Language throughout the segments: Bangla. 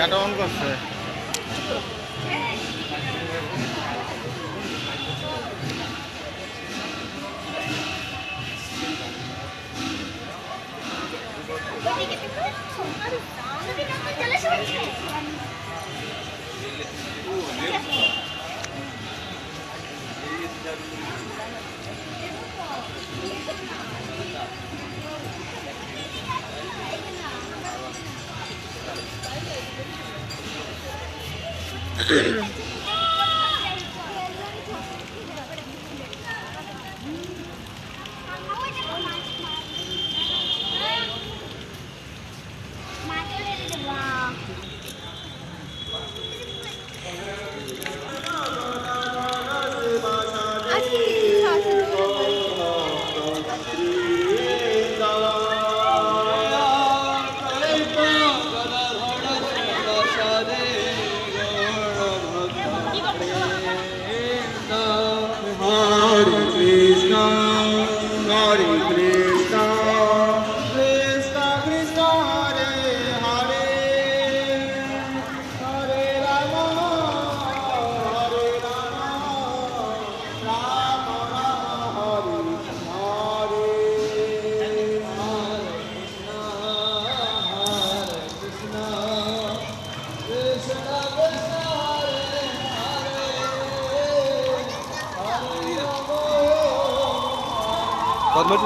ডাটা অন করছে।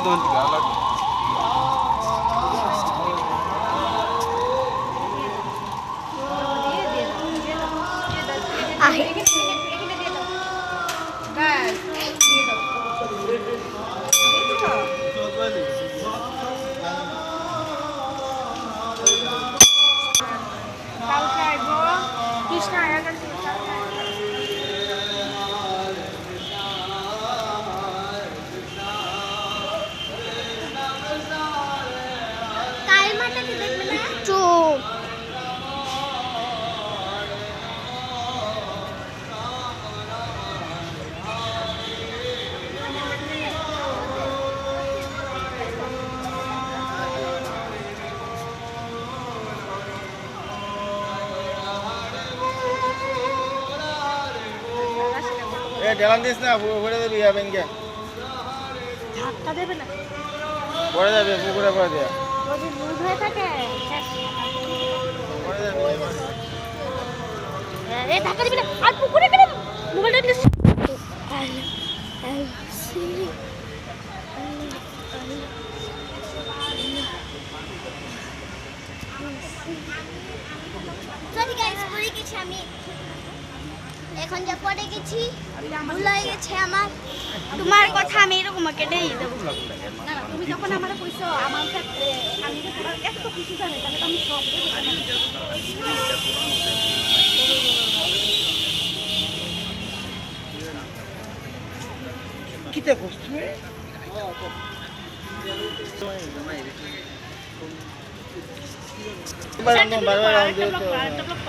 Teman tiga alat. ঢেলান দিস না, পড়ে যাবি ব্যাংকে। ধাক্কা দেবে না, পড়ে যাবে পুকুরে, পড়ে দেয়া যদি লুজ হয়ে থাকে পড়ে যাবে। এ ধাক্কা দিবি না, আর পুকুরে কেন মোবাইলটা নিয়ে আমি এখন যা পড়ে গেছি ভুল হয়ে গেছে আমার। তোমার কথা আমি এরকম কেটেই দেবো না। তুমি যখন আমার কইছো আমার ক্ষেত্রে আমি যে তোমার এত কিছু জানি তাহলে তো আমি সব কিতে করছিস তুই?